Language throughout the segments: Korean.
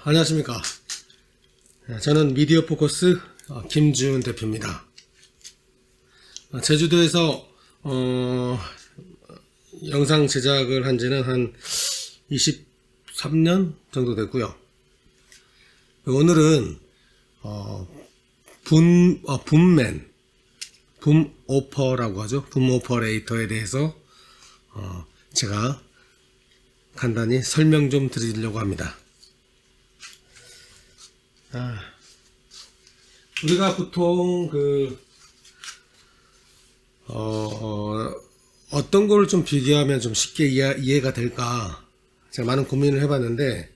안녕하십니까. 저는 미디어 포커스 김주훈 대표입니다. 제주도에서 영상 제작을 한 지는 한 23년 정도 됐고요. 오늘은 붐오퍼라고 하죠. 붐오퍼레이터에 대해서 제가 간단히 설명 좀 드리려고 합니다. 우리가 보통 어떤 걸 좀 비교하면 좀 쉽게 이해가 될까 제가 많은 고민을 해봤는데,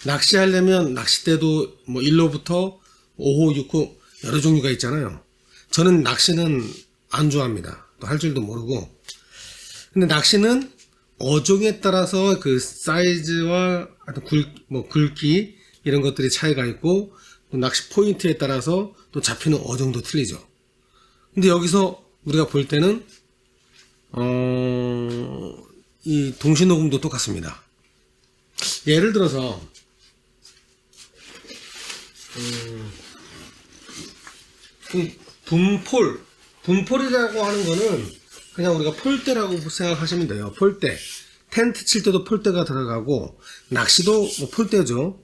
낚시하려면 낚싯대도 뭐 1호부터 5호, 6호 여러 종류가 있잖아요. 저는 낚시는 안 좋아합니다. 또 할 줄도 모르고. 근데 낚시는 어종에 따라서 그 사이즈와 굵기 이런 것들이 차이가 있고, 또 낚시 포인트에 따라서 또 잡히는 어종도 틀리죠. 근데 여기서 우리가 볼 때는 이 동시녹음도 똑같습니다. 예를 들어서 이 붐폴이라고 하는 거는 그냥 우리가 폴대라고 생각하시면 돼요. 폴대. 텐트 칠 때도 폴대가 들어가고, 낚시도 뭐 폴대죠.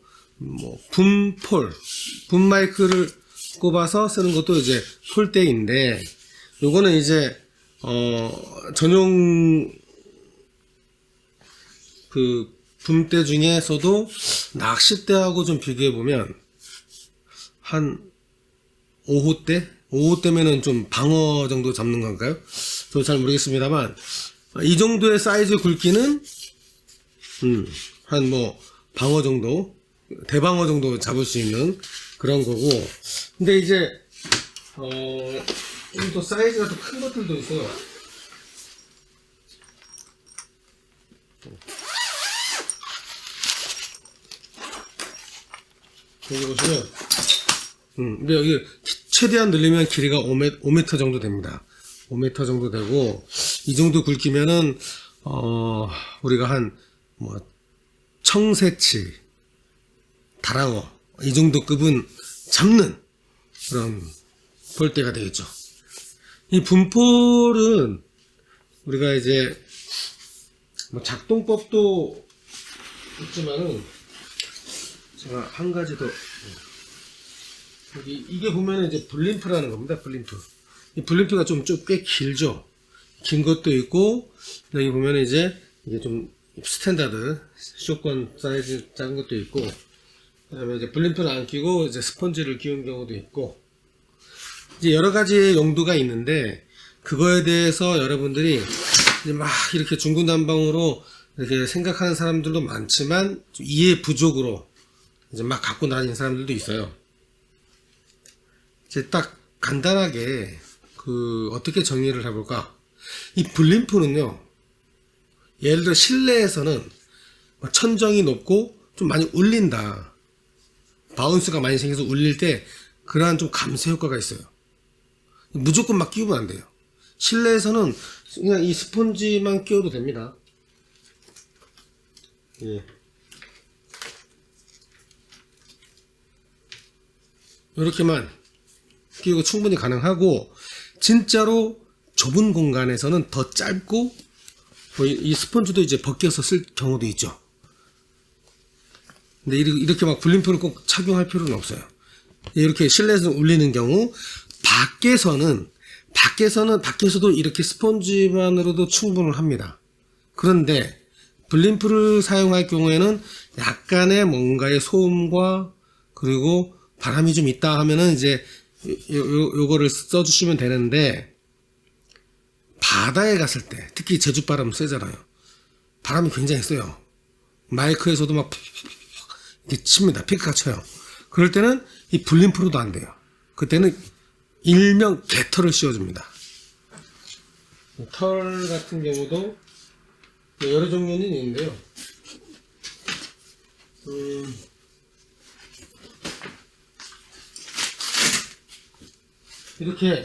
붐 마이크를 꼽아서 쓰는 것도 이제 폴대인데, 요거는 이제 전용 붐대 중에서도 낚싯대하고 좀 비교해 보면 한 5호대면은 좀 방어 정도 잡는 건가요? 저도 잘 모르겠습니다만, 이 정도의 사이즈 굵기는 한 방어 정도, 대방어 정도 잡을 수 있는 그런 거고. 근데 이제 또 사이즈가 더 큰 것들도 있어요. 여기 보시면 근데 여기 최대한 늘리면 길이가 5m 정도 됩니다. 5m 정도 되고, 이 정도 굵기면은 우리가 한 청새치, 다랑어 이 정도 급은 잡는 그런 폴대가 되겠죠. 이 붐폴은 우리가 이제 작동법도 있지만은, 제가 한 가지 더, 이게 보면 이제 블림프라는 겁니다. 블림프. 이 블림프가 좀 꽤 길죠. 긴 것도 있고, 여기 보면 이제 이게 좀 스탠다드 숏건 사이즈 작은 것도 있고, 그다음에 이제 블림프를 안 끼고 이제 스펀지를 끼운 경우도 있고, 이제 여러 가지 용도가 있는데, 그거에 대해서 여러분들이 이제 막 이렇게 중구난방으로 이렇게 생각하는 사람들도 많지만, 좀 이해 부족으로 이제 막 갖고 다니는 사람들도 있어요. 이제 딱 간단하게 어떻게 정의를 해볼까? 이 블림프는요, 예를 들어 실내에서는 천정이 높고 좀 많이 울린다, 바운스가 많이 생겨서 울릴 때 그러한 좀 감소 효과가 있어요. 무조건 막 끼우면 안 돼요. 실내에서는 그냥 이 스펀지만 끼워도 됩니다. 예. 이렇게만 끼우고 충분히 가능하고, 진짜로 좁은 공간에서는 더 짧고, 이 스펀지도 이제 벗겨서 쓸 경우도 있죠. 근데 이렇게 막 블림프를 꼭 착용할 필요는 없어요. 이렇게 실내에서 울리는 경우, 밖에서도 이렇게 스펀지만으로도 충분을 합니다. 그런데 블림프를 사용할 경우에는 약간의 뭔가의 소음과 그리고 바람이 좀 있다 하면은 이제 요거를 써주시면 되는데, 바다에 갔을 때, 특히 제주 바람 세잖아요. 바람이 굉장히 세요. 마이크에서도 막 이렇게 칩니다. 피크가 쳐요. 그럴 때는 이 블림프로도 안 돼요. 그때는 일명 개털을 씌워줍니다. 털 같은 경우도 여러 종류는 있는데요. 이렇게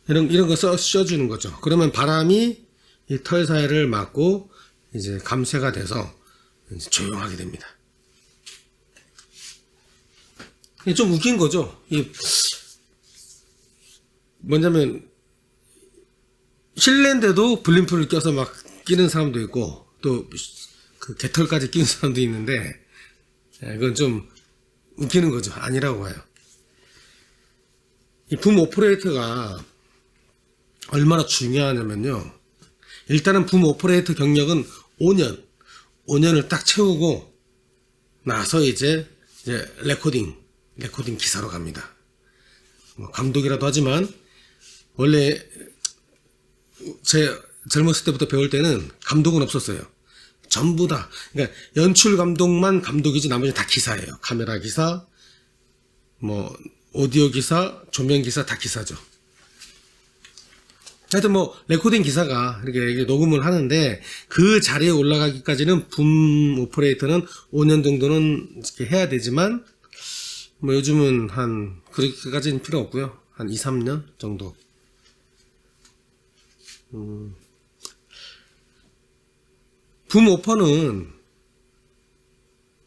이런 거 씌워주는 거죠. 그러면 바람이 이 털 사이를 막고 이제 감쇄가 돼서 이제 조용하게 됩니다. 이게 좀 웃긴 거죠. 뭐냐면 실내인데도 블림프를 껴서 막 끼는 사람도 있고 또 그 개털까지 끼는 사람도 있는데 이건 좀 웃기는 거죠. 아니라고 봐요. 이 붐 오퍼레이터가 얼마나 중요하냐면요. 일단은 붐 오퍼레이터 경력은 5년을 딱 채우고 나서 이제 레코딩 기사로 갑니다. 뭐 감독이라도 하지만 원래 제 젊었을 때부터 배울 때는 감독은 없었어요. 전부 다. 그러니까 연출 감독만 감독이지 나머지는 다 기사예요. 카메라 기사, 뭐 오디오 기사, 조명 기사 다 기사죠. 하여튼 뭐 레코딩 기사가 이렇게 녹음을 하는데 그 자리에 올라가기까지는 붐 오퍼레이터는 5년 정도는 이렇게 해야 되지만 뭐 요즘은 한 그렇게까지는 필요 없고요. 한 2, 3년 정도. 붐 오퍼는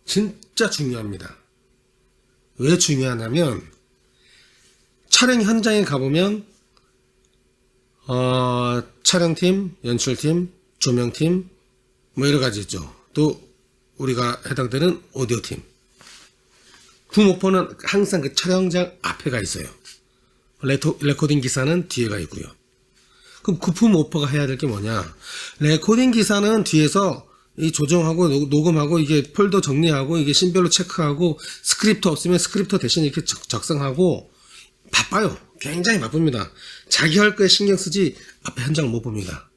진짜 중요합니다. 왜 중요하냐면 촬영 현장에 가보면 촬영팀, 연출팀, 조명팀 뭐 여러 가지 있죠. 또 우리가 해당되는 오디오팀. 붐 오퍼는 항상 그 촬영장 앞에 가 있어요. 레코딩 기사는 뒤에 가 있고요. 그럼 그 붐 오퍼가 해야 될 게 뭐냐? 레코딩 기사는 뒤에서 이 조정하고 녹음하고 이게 폴더 정리하고 이게 씬별로 체크하고 스크립트 없으면 스크립트 대신 이렇게 작성하고 바빠요. 굉장히 바쁩니다. 자기 할 거에 신경 쓰지 앞에 현장을 못 봅니다.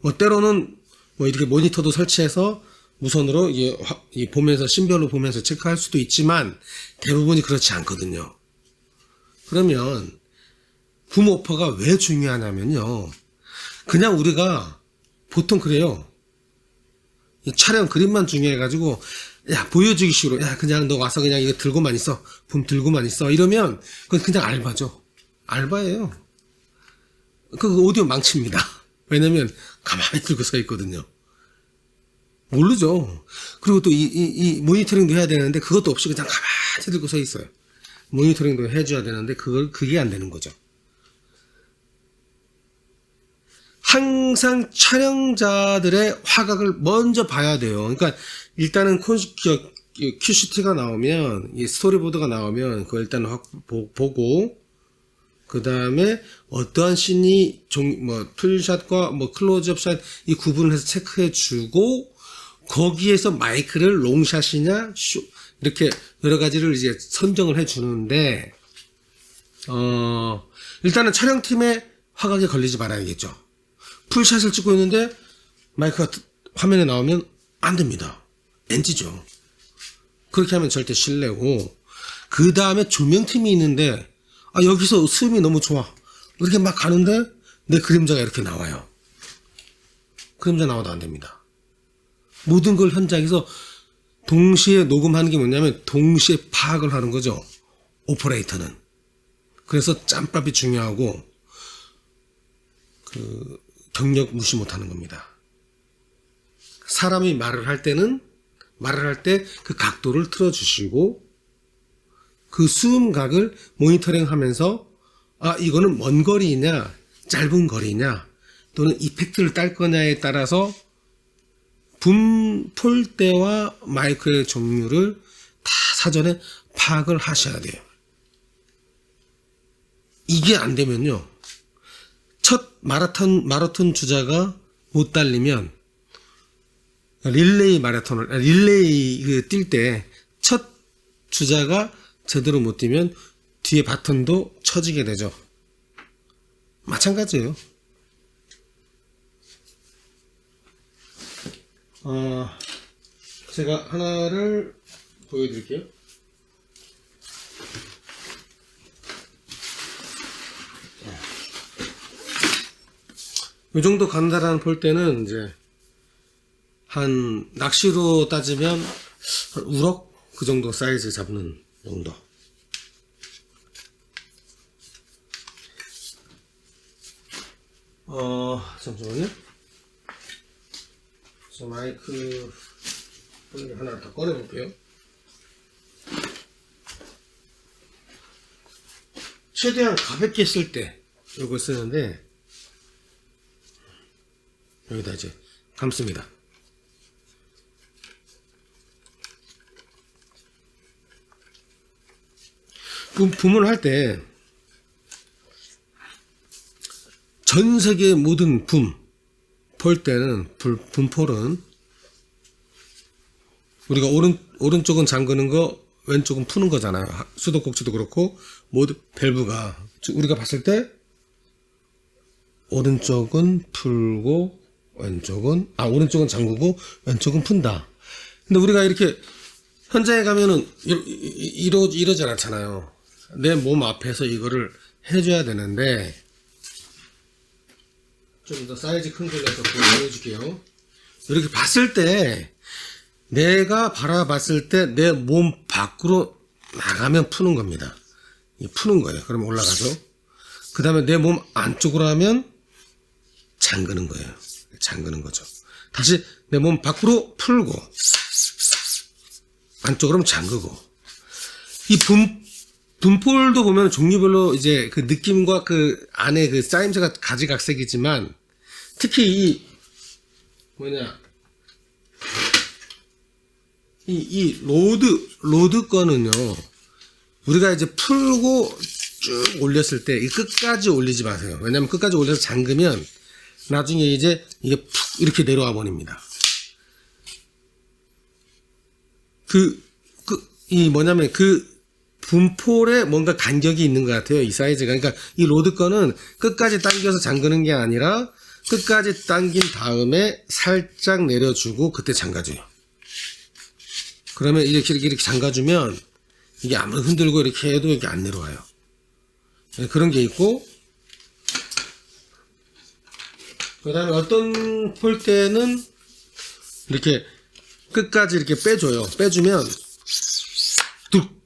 뭐 때로는 뭐 이렇게 모니터도 설치해서 무선으로 이 보면서 씬별로 보면서 체크할 수도 있지만 대부분이 그렇지 않거든요. 그러면 붐 오퍼가 왜 중요하냐면요. 그냥 우리가 보통 그래요. 이 촬영 그림만 중요해가지고 야 보여주기 식으로 야 그냥 너 와서 그냥 이거 들고만 있어. 붐 들고만 있어. 이러면 그건 그냥 알바죠. 알바예요. 그 오디오 망칩니다. 왜냐면 가만히 들고 서 있거든요. 모르죠. 그리고 또 이 모니터링도 해야 되는데 그것도 없이 그냥 가만히 들고 서 있어요. 모니터링도 해줘야 되는데 그게 안 되는 거죠. 항상 촬영자들의 화각을 먼저 봐야 돼요. 그러니까 일단은 QCT가 나오면 이 스토리보드가 나오면 그걸 일단 보고 그 다음에 어떠한 씬이 뭐 풀샷과 뭐 클로즈업 샷 이 구분을 해서 체크해주고 거기에서 마이크를 롱샷이냐 이렇게 여러 가지를 이제 선정을 해주는데 일단은 촬영팀의 화각에 걸리지 말아야겠죠. 풀샷을 찍고 있는데 마이크가 화면에 나오면 안 됩니다. NG죠. 그렇게 하면 절대 실례고 그 다음에 조명팀이 있는데 여기서 수음이 너무 좋아. 이렇게 막 가는데 내 그림자가 이렇게 나와요. 그림자 나와도 안 됩니다. 모든 걸 현장에서 동시에 녹음하는 게 뭐냐면 동시에 파악을 하는 거죠. 오퍼레이터는. 그래서 짬밥이 중요하고 경력 무시 못하는 겁니다. 사람이 말을 할 때 그 각도를 틀어주시고 그 수음각을 모니터링 하면서 이거는 먼 거리냐 짧은 거리냐 또는 이펙트를 딸 거냐에 따라서 붐 폴대와 마이크의 종류를 다 사전에 파악을 하셔야 돼요. 이게 안 되면요. 첫 마라톤 주자가 못 달리면 릴레이 뛸 때 첫 주자가 제대로 못 뛰면 뒤에 바톤도 처지게 되죠. 마찬가지예요. 제가 하나를 보여드릴게요. 이 정도 간다라는 볼 때는 이제 한 낚시로 따지면 한 우럭 그 정도 사이즈 잡는 정도. 잠시만요. 저 마이크 하나 더 꺼내볼게요. 최대한 가볍게 쓸 때 이걸 쓰는데, 여기다 이제 감습니다. 붐을 할 때 전 세계의 모든 볼 때는 붐폴은 우리가 오른쪽은 잠그는 거, 왼쪽은 푸는 거잖아요. 수도꼭지도 그렇고 모두 밸브가 우리가 봤을 때 오른쪽은 풀고 오른쪽은 잠그고 왼쪽은 푼다. 근데 우리가 이렇게 현장에 가면은 이러지 않잖아요. 내 몸 앞에서 이거를 해줘야 되는데, 좀 더 사이즈 큰 걸로 해서 보여줄게요. 이렇게 봤을 때, 내가 바라봤을 때 내 몸 밖으로 나가면 푸는 겁니다. 푸는 거예요. 그러면 올라가죠. 그 다음에 내 몸 안쪽으로 하면 잠그는 거예요. 잠그는 거죠. 다시 내 몸 밖으로 풀고, 안쪽으로 하면 잠그고. 이 붐폴도 보면 종류별로 이제 그 느낌과 그 안에 그 짜임새가 가지각색이지만, 특히 이 로드 거는요, 우리가 이제 풀고 쭉 올렸을 때 이 끝까지 올리지 마세요. 왜냐면 끝까지 올려서 잠그면 나중에 이제 이게 푹 이렇게 내려와 버립니다. 그 붐폴에 뭔가 간격이 있는 것 같아요. 이 사이즈가. 그러니까 이 로드 거는 끝까지 당겨서 잠그는 게 아니라 끝까지 당긴 다음에 살짝 내려주고 그때 잠가줘요. 그러면 이렇게 잠가주면 이게 아무리 흔들고 이렇게 해도 이게 안 내려와요. 그런 게 있고, 그 다음에 어떤 폴 때는 이렇게 끝까지 이렇게 빼줘요. 빼주면 뚝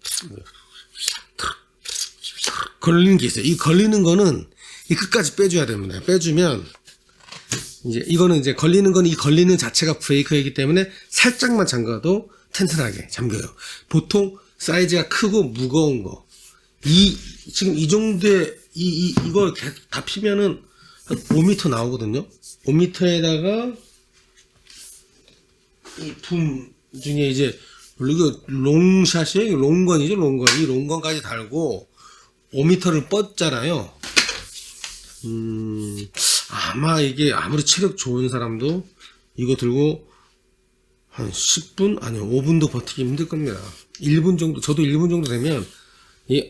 걸리는 게 있어요. 이 걸리는 거는 이 끝까지 빼줘야 됩니다. 빼주면 이제 이거는 이제 걸리는 건 이 걸리는 자체가 브레이크이기 때문에 살짝만 잠가도 튼튼하게 잠겨요. 보통 사이즈가 크고 무거운 거, 지금 이 정도의 이걸 다 피면은 한 5m 나오거든요. 5m에다가 이 붐 중에 이제 이거 롱샷이에요. 롱건이죠. 롱건. 이 롱건까지 달고 5m를 뻗잖아요. 아마 이게 아무리 체력 좋은 사람도 이거 들고 한 10분? 아니요, 5분도 버티기 힘들 겁니다. 1분 정도, 저도 1분 정도 되면, 이렇게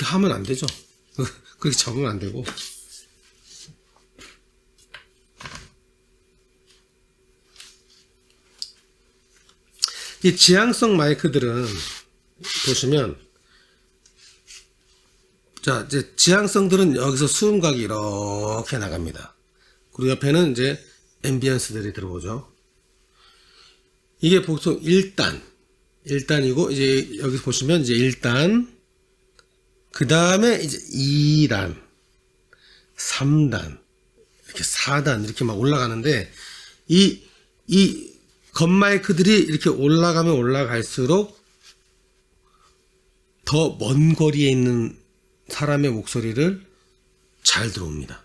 하면 안 되죠. 그렇게 잡으면 안 되고. 이 지향성 마이크들은, 보시면, 자, 이제 지향성들은 여기서 수음각이 이렇게 나갑니다. 그리고 옆에는 이제 앰비언스들이 들어오죠. 이게 보통 1단이고, 이제 여기 보시면 이제 1단, 그 다음에 이제 2단, 3단, 이렇게 4단, 이렇게 막 올라가는데, 이 겉마이크들이 이렇게 올라가면 올라갈수록 더 먼 거리에 있는 사람의 목소리를 잘 들어옵니다.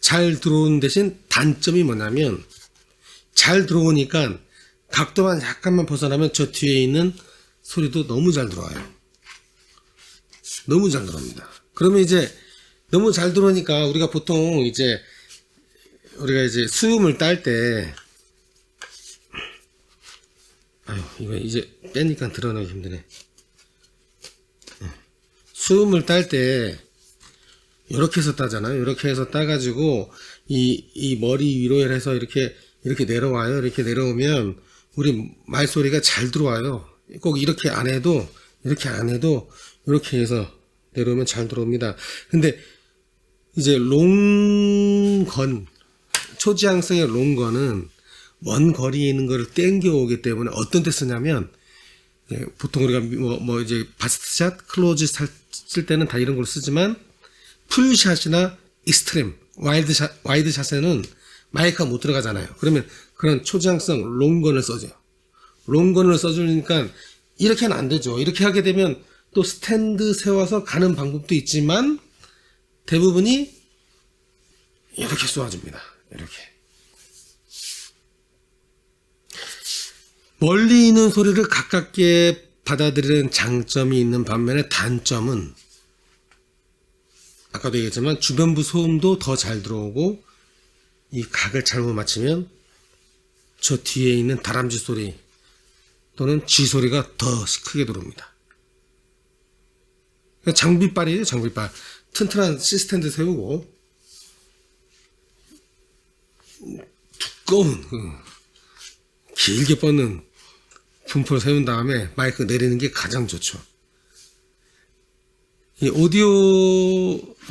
잘 들어오는 대신 단점이 뭐냐면, 잘 들어오니까 각도만 약간만 벗어나면 저 뒤에 있는 소리도 너무 잘 들어와요. 너무 잘 들어옵니다. 그러면 이제 너무 잘 들어오니까 우리가 보통 이제 수음을 딸 때, 이거 이제 빼니까 드러내기 힘드네. 수음을 딸 때 이렇게 해서 따잖아요. 이렇게 해서 따가지고 이 머리 위로 해서 이렇게 내려와요. 이렇게 내려오면 우리 말소리가 잘 들어와요. 꼭 이렇게 안 해도 이렇게 해서 내려오면 잘 들어옵니다. 근데 이제 롱건, 초지향성의 롱건은 먼 거리에 있는 거를 땡겨오기 때문에 어떤 때 쓰냐면, 보통 우리가 이제 바스트샷, 클로즈 쓸 때는 다 이런 걸 쓰지만, 풀샷이나 익스트림, 와이드 샷에는 마이크가 못 들어가잖아요. 그러면 그런 초저항성 롱건을 써줘요. 롱건을 써주니까 이렇게는 안 되죠. 이렇게 하게 되면 또 스탠드 세워서 가는 방법도 있지만 대부분이 이렇게 쏘아줍니다. 이렇게. 멀리 있는 소리를 가깝게 받아들이는 장점이 있는 반면에 단점은 아까도 얘기했지만 주변부 소음도 더 잘 들어오고 이 각을 잘못 맞추면 저 뒤에 있는 다람쥐 소리 또는 쥐 소리가 더 크게 들어옵니다. 장비빨이에요. 장비빨. 튼튼한 시스템도 세우고 두꺼운 길게 뻗는 분포를 세운 다음에 마이크 내리는 게 가장 좋죠. 이 오디오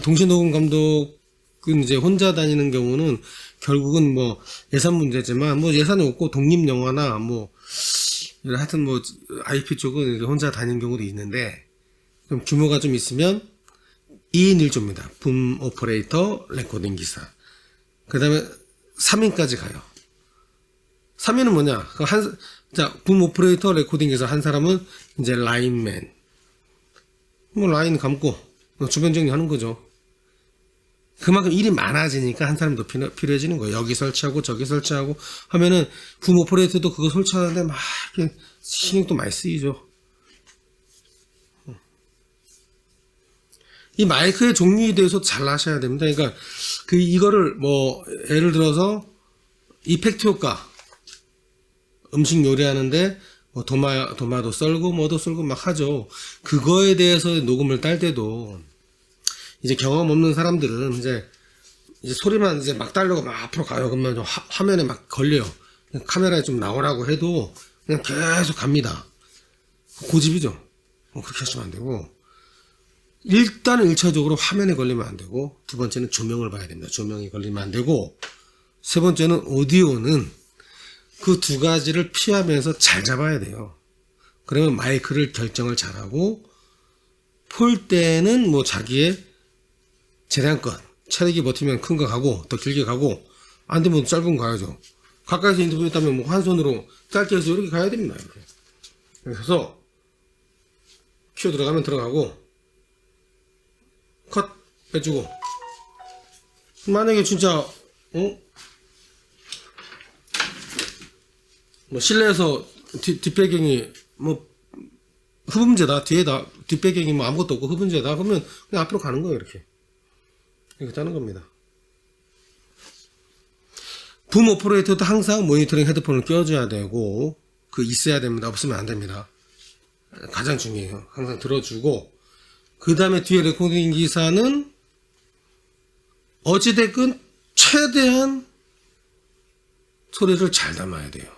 동시녹음 감독은 이제 혼자 다니는 경우는 결국은 뭐 예산 문제지만 뭐 예산이 없고 독립 영화나 뭐 하여튼 뭐 IP 쪽은 이제 혼자 다니는 경우도 있는데 좀 규모가 좀 있으면 2인 1조입니다. 붐 오퍼레이터, 레코딩 기사. 그 다음에 3인까지 가요. 3인은 뭐냐? 붐 오퍼레이터, 레코딩 기사 한 사람은 이제 라인맨. 뭐 라인 감고 주변 정리하는 거죠. 그만큼 일이 많아지니까 한 사람이 더 필요해지는 거예요. 여기 설치하고 저기 설치하고 하면은 붐 오퍼레이터도 그거 설치하는데 막 신경도 많이 쓰이죠. 이 마이크의 종류에 대해서 잘 아셔야 됩니다. 그러니까 이거를 뭐 예를 들어서 이펙트 효과 음식 요리하는데 뭐 도마도 썰고 뭐도 썰고 막 하죠. 그거에 대해서 녹음을 딸 때도 이제 경험 없는 사람들은 이제 소리만 이제 막 따려고 막 앞으로 가요. 그러면 화면에 막 걸려요. 카메라에 좀 나오라고 해도 그냥 계속 갑니다. 고집이죠. 그렇게 하시면 안 되고 일단은 1차적으로 화면에 걸리면 안 되고 두 번째는 조명을 봐야 됩니다. 조명이 걸리면 안 되고 세 번째는 오디오는 그 두 가지를 피하면서 잘 잡아야 돼요. 그러면 마이크를 결정을 잘하고 폴 때는 뭐 자기의 재량껏 체력이 버티면 큰 거 가고 더 길게 가고 안 되면 짧은 거 가야죠. 가까이서 인터뷰했다면 뭐 한 손으로 짧게 해서 이렇게 가야 됩니다. 이렇게. 그래서 큐 들어가면 들어가고 컷 빼주고 만약에 진짜 뭐 실내에서 뒷배경이 뭐 흡음재다 뒤에다 뒷배경이 뭐 아무것도 없고 흡음재다 그러면 그냥 앞으로 가는 거예요. 이렇게 따는 겁니다. 붐 오퍼레이터도 항상 모니터링 헤드폰을 껴줘야 되고 있어야 됩니다. 없으면 안 됩니다. 가장 중요해요. 항상 들어주고 그 다음에 뒤에 레코딩 기사는 어찌됐건 최대한 소리를 잘 담아야 돼요.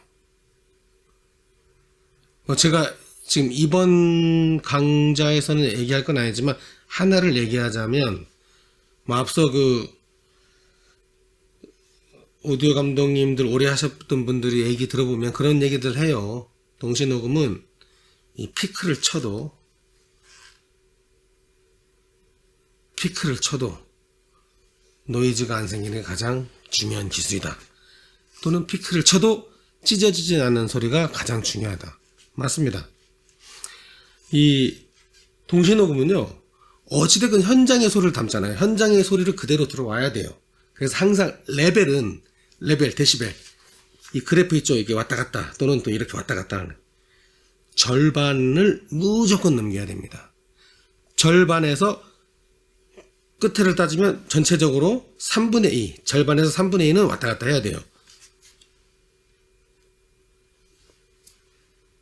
제가 지금 이번 강좌에서는 얘기할 건 아니지만 하나를 얘기하자면 앞서 오디오 감독님들 오래 하셨던 분들이 얘기 들어보면 그런 얘기들 해요. 동시 녹음은 이 피크를 쳐도 노이즈가 안 생기는 게 가장 중요한 기술이다. 또는 피크를 쳐도 찢어지지 않는 소리가 가장 중요하다. 맞습니다. 이 동시 녹음은요. 어찌됐건 현장의 소리를 담잖아요. 현장의 소리를 그대로 들어와야 돼요. 그래서 항상 레벨, 데시벨 이 그래프 있죠. 이게 왔다 갔다 또는 또 이렇게 왔다 갔다 하는 절반을 무조건 넘겨야 됩니다. 절반에서 끝을 따지면 전체적으로 3분의 2, 절반에서 3분의 2는 왔다 갔다 해야 돼요.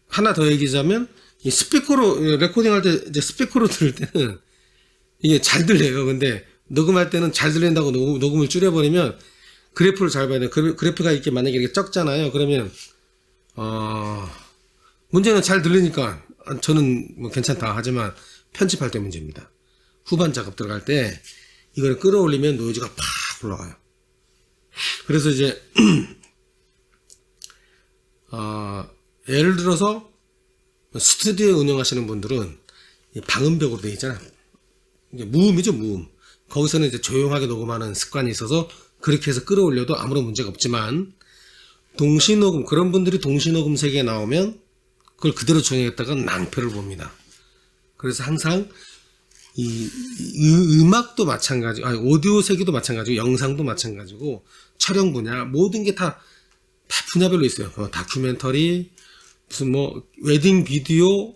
하나 더 얘기하자면 이 스피커로 레코딩 할 때 이제 스피커로 들을 때는 이게 잘 들려요. 근데 녹음할 때는 잘 들린다고 녹음을 줄여버리면 그래프를 잘 봐야 돼요. 그래프가 이렇게 만약에 이렇게 적잖아요. 그러면 문제는 잘 들리니까 저는 뭐 괜찮다 하지만 편집할 때 문제입니다. 후반 작업 들어갈 때 이걸 끌어올리면 노이즈가 팍 올라가요. 그래서 이제 예를 들어서 스튜디오 운영하시는 분들은 방음벽으로 되어 있잖아. 이게 무음이죠, 무음. 거기서는 이제 조용하게 녹음하는 습관이 있어서 그렇게 해서 끌어올려도 아무런 문제가 없지만, 동시녹음, 그런 분들이 동시녹음 세계에 나오면 그걸 그대로 조용했다가 낭패를 봅니다. 그래서 항상 이 음악도 마찬가지, 오디오 세계도 마찬가지고 영상도 마찬가지고 촬영 분야 모든 게 다 분야별로 있어요. 다큐멘터리, 무슨 뭐 웨딩 비디오,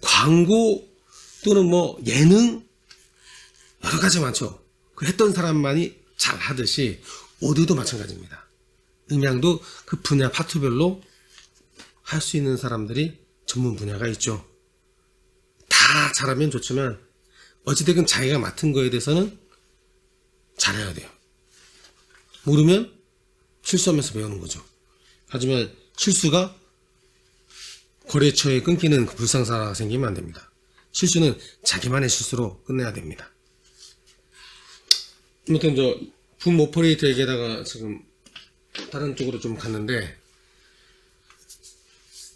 광고 또는 뭐 예능 여러 가지 많죠. 그 했던 사람만이 잘 하듯이 오디오도 마찬가지입니다. 음향도 그 분야 파트별로 할 수 있는 사람들이 전문 분야가 있죠. 다 잘하면 좋지만 어찌됐든 자기가 맡은 거에 대해서는 잘해야 돼요. 모르면 실수하면서 배우는 거죠. 하지만 실수가 거래처에 끊기는 그 불상사가 생기면 안 됩니다. 실수는 자기만의 실수로 끝내야 됩니다. 아무튼 붐 오퍼레이터 얘기하다가 지금 다른 쪽으로 좀 갔는데,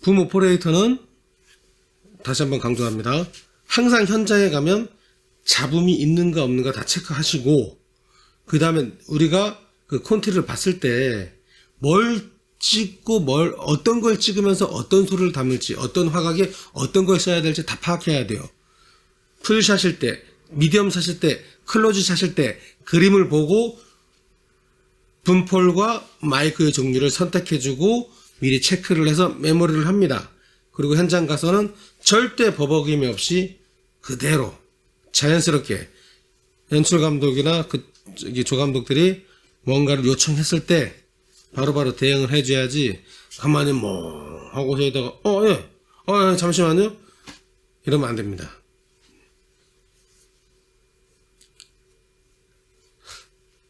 붐 오퍼레이터는 다시 한번 강조합니다. 항상 현장에 가면 잡음이 있는가 없는가 다 체크하시고, 그 다음에 우리가 그 콘티를 봤을 때 뭘 찍고 어떤 걸 찍으면서 어떤 소리를 담을지, 어떤 화각에 어떤 걸 써야 될지 다 파악해야 돼요. 풀샷일 때, 미디엄 샷일 때, 클로즈 샷일 때 그림을 보고 붐폴과 마이크의 종류를 선택해주고 미리 체크를 해서 메모리를 합니다. 그리고 현장 가서는 절대 버벅임이 없이 그대로 자연스럽게 연출 감독이나 조감독들이 뭔가를 요청했을 때 바로바로 대응을 해줘야지, 가만히 뭐 하고서 여기다가 예, 잠시만요 이러면 안 됩니다.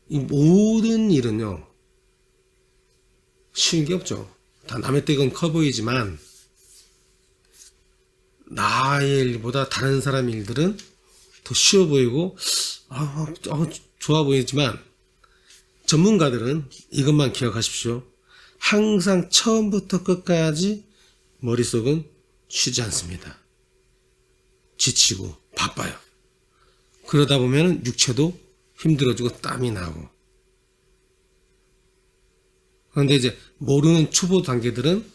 이 모든 일은요 쉬운 게 없죠. 다 남의 떼건 커 보이지만 나의 일보다 다른 사람 일들은 더 쉬워 보이고 좋아 보이지만, 전문가들은 이것만 기억하십시오. 항상 처음부터 끝까지 머릿속은 쉬지 않습니다. 지치고 바빠요. 그러다 보면 육체도 힘들어지고 땀이 나고. 그런데 이제 모르는 초보 단계들은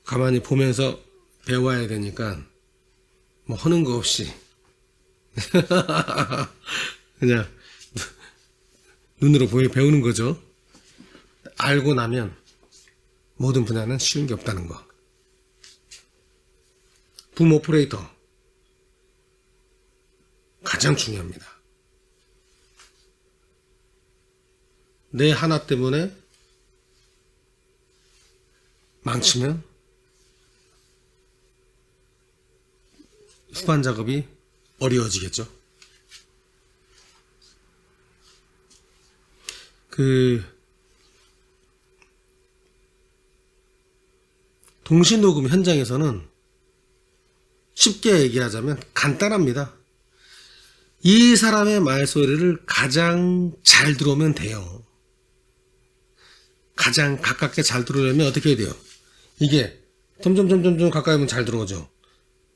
가만히 보면서 배워야 되니까 뭐 하는 거 없이 그냥 눈으로 배우는 거죠. 알고 나면 모든 분야는 쉬운 게 없다는 거. 붐 오퍼레이터 가장 중요합니다. 내 하나 때문에 망치면 후반 작업이 어려워지겠죠. 동시녹음 현장에서는 쉽게 얘기하자면 간단합니다. 이 사람의 말소리를 가장 잘 들어오면 돼요. 가장 가깝게 잘 들어오려면 어떻게 해야 돼요? 이게 점점 가까이 오면 잘 들어오죠.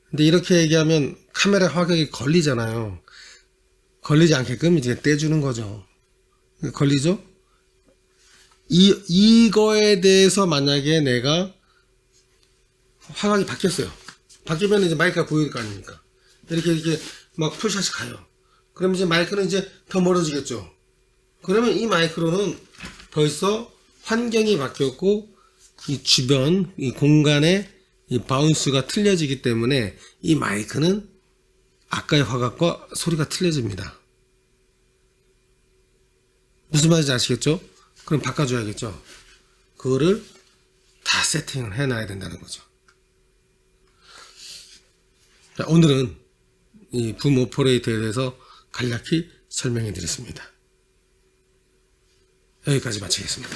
근데 이렇게 얘기하면 카메라 화각이 걸리잖아요. 걸리지 않게끔 이제 떼주는 거죠. 걸리죠? 이거에 대해서 만약에 내가 화각이 바뀌었어요. 바뀌면 이제 마이크가 보일 거 아닙니까? 이렇게 막 풀샷이 가요. 그럼 이제 마이크는 이제 더 멀어지겠죠. 그러면 이 마이크로는 벌써 환경이 바뀌었고 이 주변 이 공간의 이 바운스가 틀려지기 때문에 이 마이크는 아까의 화각과 소리가 틀려집니다. 무슨 말인지 아시겠죠? 그럼 바꿔줘야겠죠. 그거를 다 세팅을 해놔야 된다는 거죠. 자, 오늘은 이 붐 오퍼레이터에 대해서 간략히 설명해 드렸습니다. 여기까지 마치겠습니다.